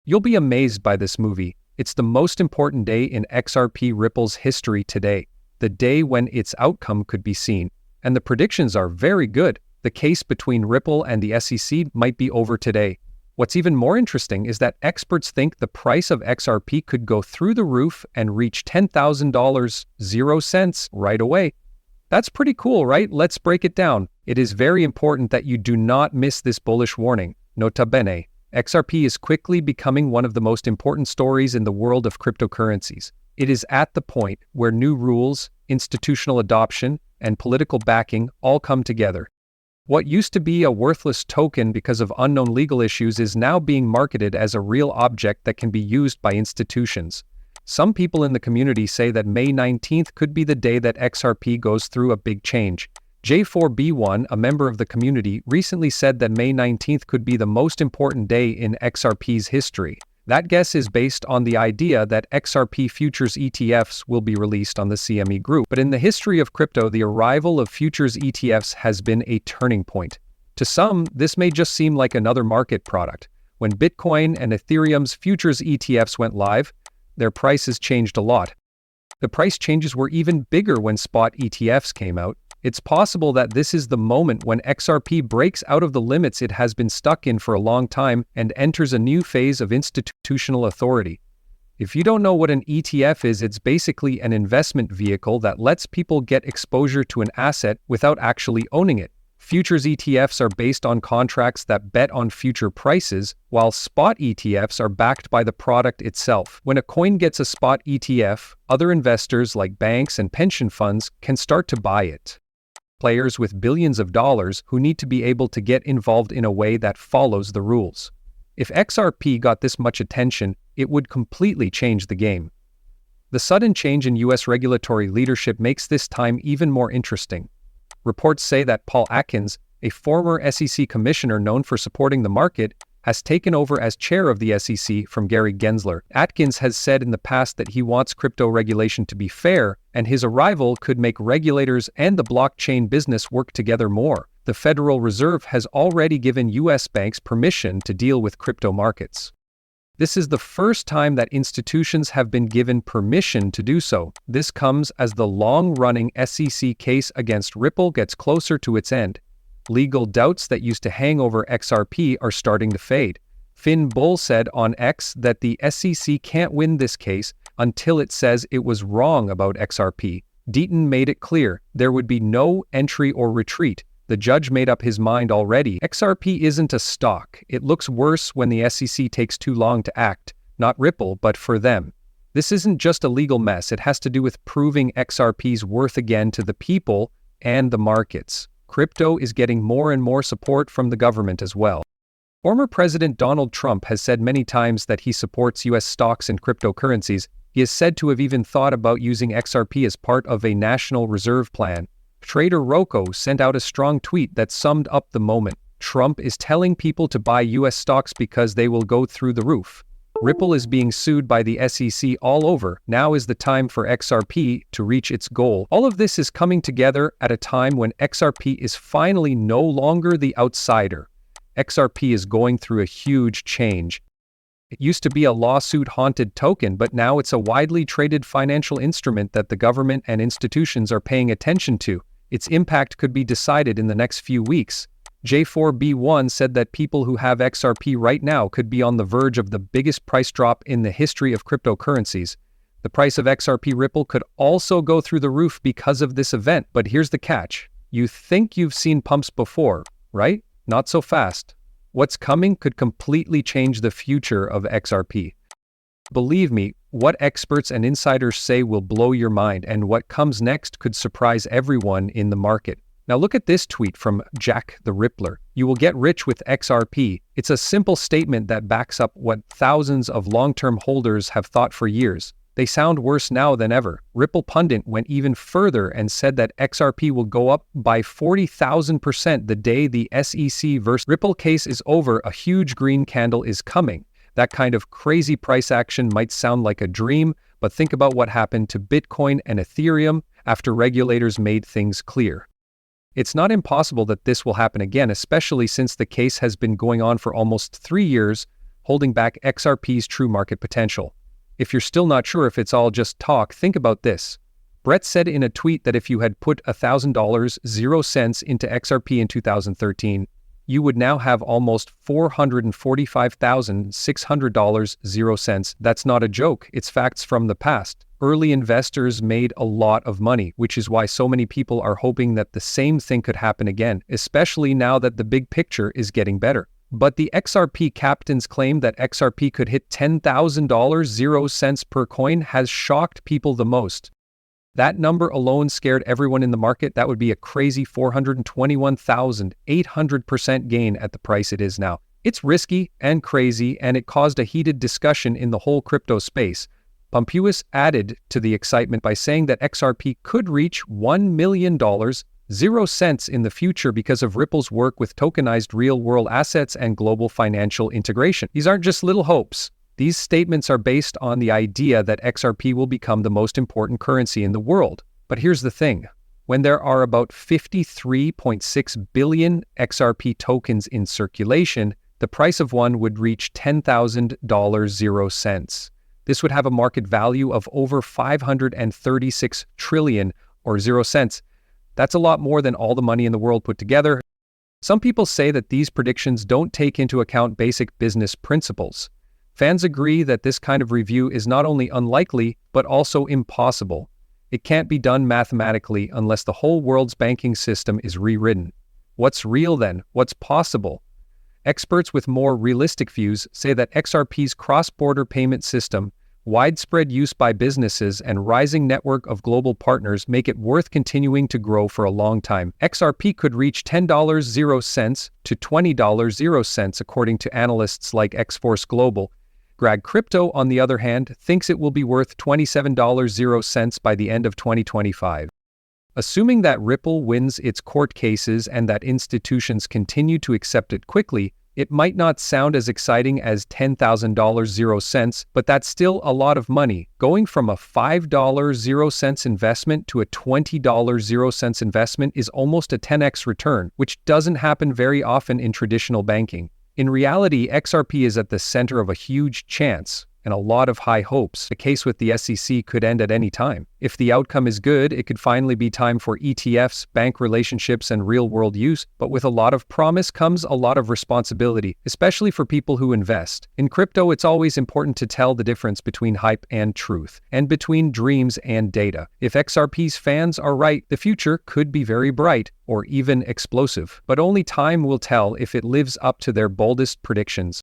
You'll be amazed by this movie. It's the most important day in XRP Ripple's history today, the day when its outcome could be seen. And the predictions are very good. The case between Ripple and the SEC might be over today. What's even more interesting is that experts think the price of XRP could go through the roof and reach $10,000, 0 cents, right away. That's pretty cool, right? Let's break it down. It is very important that you do not miss this bullish warning. Nota bene, XRP is quickly becoming one of the most important stories in the world of cryptocurrencies. It is at the point where new rules, institutional adoption, and political backing all come together. What used to be a worthless token because of unknown legal issues is now being marketed as a real object that can be used by institutions. Some people in the community say that May 19th could be the day that XRP goes through a big change. J4B1, a member of the community, recently said that May 19th could be the most important day in XRP's history. That guess is based on the idea that XRP futures ETFs will be released on the CME group. But in the history of crypto, the arrival of futures ETFs has been a turning point. To some, this may just seem like another market product. When Bitcoin and Ethereum's futures ETFs went live, their prices changed a lot. The price changes were even bigger when spot ETFs came out. It's possible that this is the moment when XRP breaks out of the limits it has been stuck in for a long time and enters a new phase of institutional authority. If you don't know what an ETF is, it's basically an investment vehicle that lets people get exposure to an asset without actually owning it. Futures ETFs are based on contracts that bet on future prices, while spot ETFs are backed by the product itself. When a coin gets a spot ETF, other investors like banks and pension funds can start to buy it. Players with billions of dollars who need to be able to get involved in a way that follows the rules. If XRP got this much attention, it would completely change the game. The sudden change in US regulatory leadership makes this time even more interesting. Reports say that Paul Atkins, a former SEC commissioner known for supporting the market, has taken over as chair of the SEC from Gary Gensler. Atkins has said in the past that he wants crypto regulation to be fair, and his arrival could make regulators and the blockchain business work together more. The Federal Reserve has already given US banks permission to deal with crypto markets. This is the first time that institutions have been given permission to do so. This comes as the long-running SEC case against Ripple gets closer to its end. Legal doubts that used to hang over XRP are starting to fade. Finn Bull said on X that the SEC can't win this case until it says it was wrong about XRP. Deaton made it clear there would be no entry or retreat. The judge made up his mind already. XRP isn't a stock. It looks worse when the SEC takes too long to act. Not Ripple, but for them. This isn't just a legal mess. It has to do with proving XRP's worth again to the people and the markets. Crypto is getting more and more support from the government as well. Former President Donald Trump has said many times that he supports US stocks and cryptocurrencies. He is said to have even thought about using XRP as part of a national reserve plan. Trader Rocco sent out a strong tweet that summed up the moment. Trump is telling people to buy US stocks because they will go through the roof. Ripple is being sued by the SEC all over. Now is the time for XRP to reach its goal. All of this is coming together at a time when XRP is finally no longer the outsider. XRP is going through a huge change. It used to be a lawsuit-haunted token, but now it's a widely traded financial instrument that the government and institutions are paying attention to. Its impact could be decided in the next few weeks. J4B1 said that people who have XRP right now could be on the verge of the biggest price drop in the history of cryptocurrencies. The price of XRP Ripple could also go through the roof because of this event, but here's the catch. You think you've seen pumps before, right? Not so fast. What's coming could completely change the future of XRP. Believe me, what experts and insiders say will blow your mind, and what comes next could surprise everyone in the market. Now look at this tweet from Jack the Rippler. You will get rich with XRP. It's a simple statement that backs up what thousands of long-term holders have thought for years. They sound worse now than ever. Ripple pundit went even further and said that XRP will go up by 40,000% the day the SEC versus Ripple case is over. A huge green candle is coming. That kind of crazy price action might sound like a dream, but think about what happened to Bitcoin and Ethereum after regulators made things clear. It's not impossible that this will happen again, especially since the case has been going on for almost 3 years. holding back XRP's true market potential. If you're still not sure if it's all just talk, think about this. Brett said in a tweet that if you had put $1,000.00 into XRP in 2013, you would now have almost $445,600.00. That's not a joke, it's facts from the past. Early investors made a lot of money, which is why so many people are hoping that the same thing could happen again, especially now that the big picture is getting better. But the XRP captain's claim that XRP could hit $10,000.00 per coin has shocked people the most. That number alone scared everyone in the market. That would be a crazy 421,800% gain at the price it is now. It's risky and crazy, and it caused a heated discussion in the whole crypto space. Pompous added to the excitement by saying that XRP could reach $1 million in the future because of Ripple's work with tokenized real-world assets and global financial integration. These aren't just little hopes. These statements are based on the idea that XRP will become the most important currency in the world. But here's the thing. When there are about 53.6 billion XRP tokens in circulation, the price of one would reach $10,000.00. This would have a market value of over 536 trillion or 0 cents. That's a lot more than all the money in the world put together. Some people say that these predictions don't take into account basic business principles. Fans agree that this kind of review is not only unlikely, but also impossible. It can't be done mathematically unless the whole world's banking system is rewritten. What's real then? What's possible? Experts with more realistic views say that XRP's cross-border payment system, widespread use by businesses, and rising network of global partners make it worth continuing to grow for a long time. XRP could reach $10.00 to $20.00 according to analysts like X-Force Global. Grad Crypto, on the other hand, thinks it will be worth $27.00 by the end of 2025. Assuming that Ripple wins its court cases and that institutions continue to accept it quickly, it might not sound as exciting as $10,000.00, but that's still a lot of money. Going from a $5.00 investment to a $20.00 investment is almost a 10x return, which doesn't happen very often in traditional banking. In reality, XRP is at the center of a huge chance and a lot of high hopes. The case with the SEC could end at any time. If the outcome is good, it could finally be time for ETFs, bank relationships, and real-world use. But with a lot of promise comes a lot of responsibility, especially for people who invest. In crypto, it's always important to tell the difference between hype and truth, and between dreams and data. If XRP's fans are right, the future could be very bright, or even explosive. But only time will tell if it lives up to their boldest predictions.